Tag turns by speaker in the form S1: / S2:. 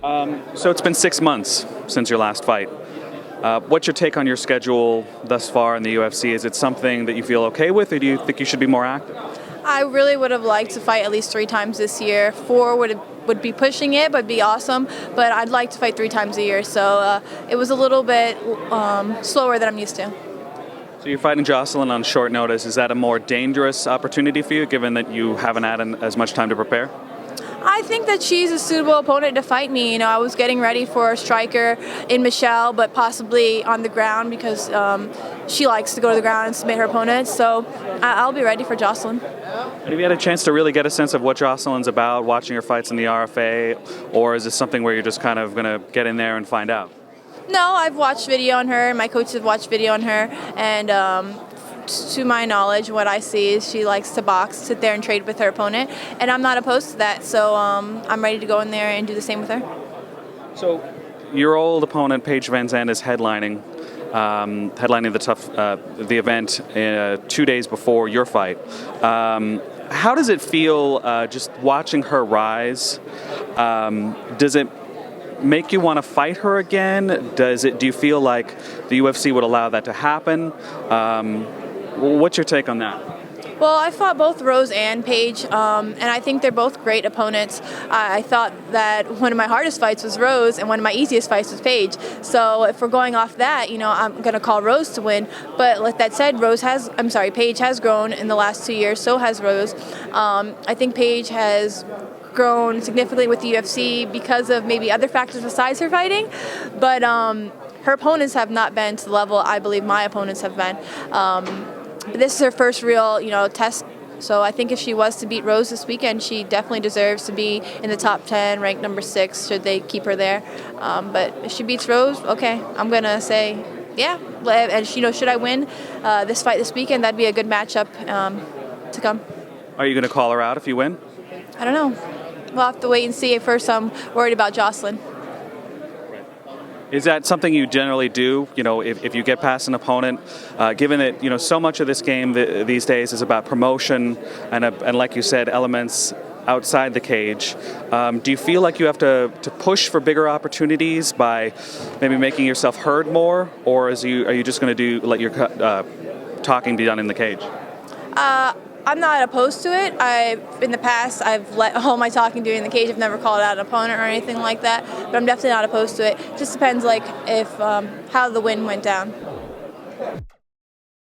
S1: So it's been 6 months since your last fight. What's your take on your schedule thus far in the UFC? Is it something that you feel okay with, or do you think you should be more active?
S2: I really would have liked to fight at least 3 times this year. 4 would be pushing it, but be awesome. But I'd like to fight 3 times a year, so it was a little bit slower than I'm used to.
S1: So you're fighting Jocelyn on short notice. Is that a more dangerous opportunity for you, given that you haven't had as much time to prepare?
S2: I think that she's a suitable opponent to fight me. You know, I was getting ready for a striker in Michelle, but possibly on the ground because she likes to go to the ground and submit her opponents. So I'll be ready for Jocelyn.
S1: And have you had a chance to really get a sense of what Jocelyn's about, watching her fights in the RFA, or is this something where you're just kind of going to get in there and find out?
S2: No, I've watched video on her. My coaches have watched video on her, and to my knowledge, what I see is she likes to box, sit there and trade with her opponent, and I'm not opposed to that, so I'm ready to go in there and do the same with her.
S1: So your old opponent, Paige VanZant, is headlining the event 2 days before your fight. How does it feel just watching her rise? Does it make you want to fight her again? Do you feel like the UFC would allow that to happen? What's your take on that?
S2: Well, I fought both Rose and Paige, and I think they're both great opponents. I thought that one of my hardest fights was Rose, and one of my easiest fights was Paige. So if we're going off that, you know, I'm going to call Rose to win. But like that said, Paige has grown in the last 2 years. So has Rose. I think Paige has grown significantly with the UFC because of maybe other factors besides her fighting. But her opponents have not been to the level I believe my opponents have been. This is her first real, test. So I think if she was to beat Rose this weekend, she definitely deserves to be in the top 10, ranked number 6, should they keep her there. But if she beats Rose, okay, I'm going to say, yeah. And, should I win this fight this weekend, that'd be a good matchup to come.
S1: Are you going to call her out if you win?
S2: I don't know. We'll have to wait and see. First, I'm worried about Jocelyn.
S1: Is that something you generally do, if you get past an opponent, given that, so much of this game these days is about promotion and like you said, elements outside the cage. Do you feel like you have to push for bigger opportunities by maybe making yourself heard more, or are you just going to let your talking be done in the cage?
S2: I'm not opposed to it. In the past, I've let all my talking do in the cage. I've never called out an opponent or anything like that, but I'm definitely not opposed to it. Just depends, if how the win went down.